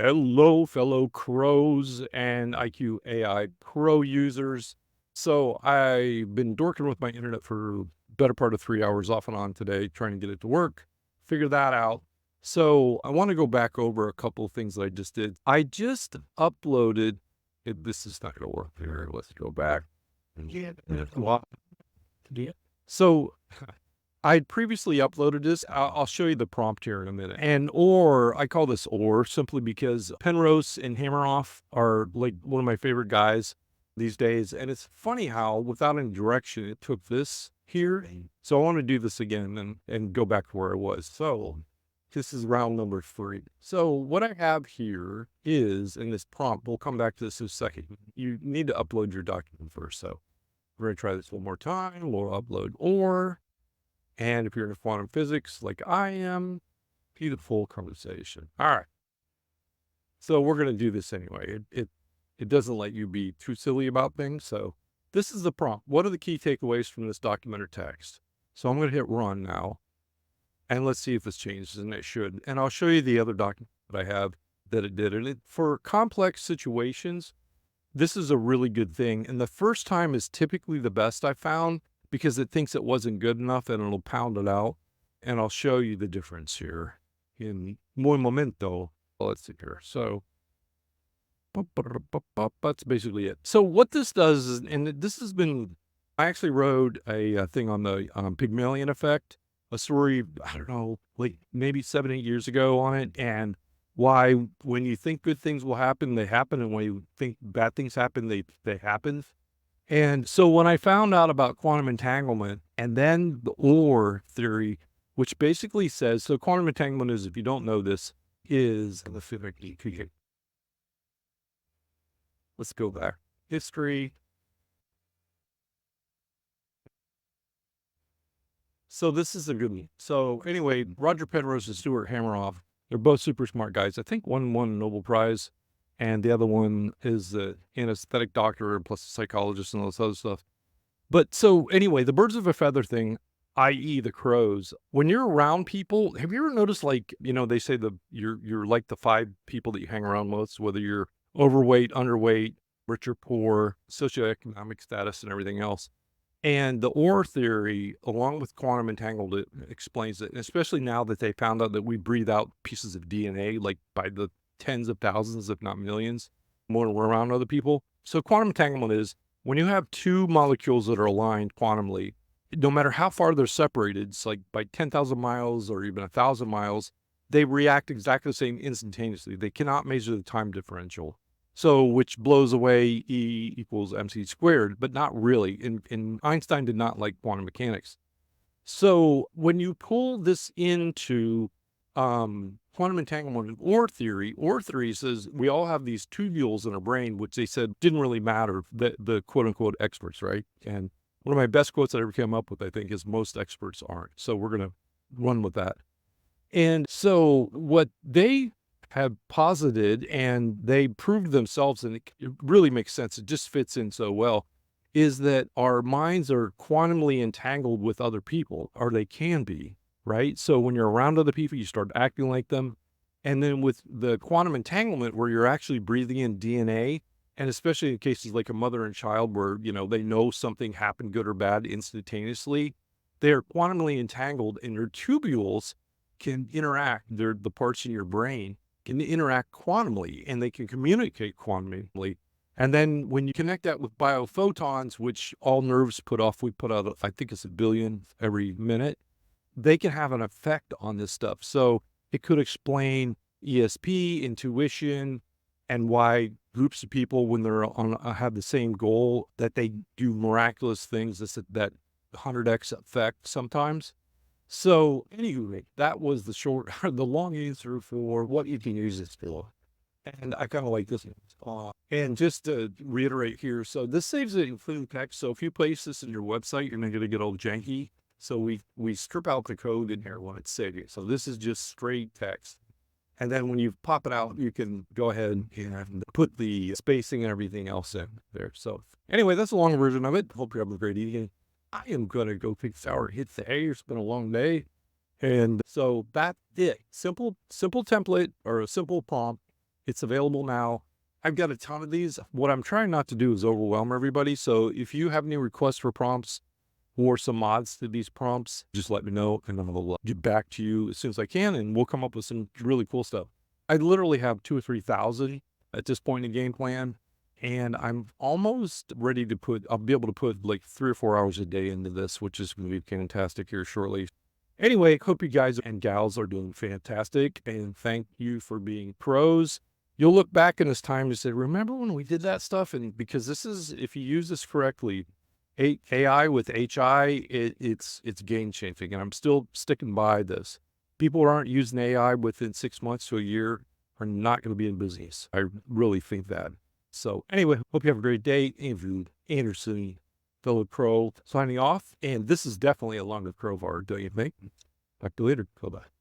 Hello, fellow crows and iQAi.pro users. So I've been dorking with my internet for better part of 3 hours off and on today, trying to get it to work, figure that out. So I want to go back over a couple of things that I just did. I just uploaded, this is not going to work here. Let's go back. Yeah. So I'd previously uploaded this. I'll show you the prompt here in a minute. And or, I call this or simply because Penrose and Hammeroff are like one of my favorite guys these days. And it's funny how without any direction, it took this here. So I want to do this again and go back to where I was. So this is round number 3. So what I have here is in this prompt, we'll come back to this in a second. You need to upload your document first. So we're going to try this one more time. We'll upload or. And if you're into quantum physics like I am, beautiful conversation. All right. So we're going to do this anyway. It doesn't let you be too silly about things. So this is the prompt. What are the key takeaways from this document or text? So I'm going to hit run now. And let's see if this changes, and it should. And I'll show you the other document that I have that it did. And for complex situations, this is a really good thing. And the first time is typically the best I found, because it thinks it wasn't good enough and it'll pound it out. And I'll show you the difference here in muy momento. Let's see here. So that's basically it. So what this does is, and this has been, I actually wrote a thing on the Pygmalion effect, a story, I don't know, like maybe 7, 8 years ago on it. And why when you think good things will happen, they happen. And when you think bad things happen, they happen. And so when I found out about quantum entanglement and then the OR theory, which basically says, so quantum entanglement is, if you don't know this, is, let's go back. History. So this is a good one. So anyway, Roger Penrose and Stuart Hammeroff, they're both super smart guys. I think one won a Nobel Prize, and the other one is an anesthetic doctor plus a psychologist and all this other stuff. But so anyway, the birds of a feather thing, i.e. the crows, when you're around people, have you ever noticed, like, they say you're like the 5 people that you hang around most, whether you're overweight, underweight, rich or poor, socioeconomic status and everything else. And the OR theory, along with quantum entanglement, explains it, especially now that they found out that we breathe out pieces of DNA, like by the tens of thousands, if not millions, when we're around other people. So quantum entanglement is when you have 2 molecules that are aligned quantumly, no matter how far they're separated, it's like by 10,000 miles or even 1,000 miles, they react exactly the same instantaneously. They cannot measure the time differential. So, which blows away E equals mc squared, but not really. And Einstein did not like quantum mechanics. So when you pull this into quantum entanglement OR theory says we all have these tubules in our brain, which they said didn't really matter, the quote unquote experts, right? And one of my best quotes I ever came up with, I think, is most experts aren't. So we're going to run with that. And so what they have posited, and they proved themselves, and it really makes sense, it just fits in so well, is that our minds are quantumly entangled with other people, or they can be, right? So when you're around other people, you start acting like them. And then with the quantum entanglement, where you're actually breathing in DNA, and especially in cases like a mother and child where, they know something happened, good or bad, instantaneously, they're quantumly entangled, and your tubules can interact. They're the parts in your brain can interact quantumly, and they can communicate quantumly. And then when you connect that with biophotons, which all nerves put off, we put out, I think it's 1 billion every minute, they can have an effect on this stuff. So it could explain ESP, intuition, and why groups of people, when they're have the same goal, that they do miraculous things, that 100x effect sometimes. So anyway, that was the long answer for what you can use this for. And I kind of like this one. And just to reiterate here, so this saves it in clean text. So if you place this in your website, you're not going to get all janky. So we strip out the code in here when it's saving. So this is just straight text. And then when you pop it out, you can go ahead and put the spacing and everything else in there. So anyway, that's a long version of it. Hope you're having a great evening. I am going to go take a shower, hit the hay. It's been a long day. And so that's it. Simple template or a simple prompt. It's available now. I've got a ton of these. What I'm trying not to do is overwhelm everybody. So if you have any requests for prompts or some mods to these prompts, just let me know and I'll get back to you as soon as I can, and we'll come up with some really cool stuff. I literally have 2,000 or 3,000 at this point in the game plan, and I'm almost ready to I'll be able to put like 3 or 4 hours a day into this, which is going to be fantastic here shortly. Anyway, hope you guys and gals are doing fantastic, and thank you for being pros. You'll look back in this time and say, remember when we did that stuff? And because this is, if you use this correctly, AI with HI, it's game changing. And I'm still sticking by this. People who aren't using AI within 6 months to a year are not going to be in business. I really think that. So anyway, hope you have a great day. Andrew Anderson, fellow pro, signing off. And this is definitely a longer crowbar, don't you think? Talk to you later. Bye-bye.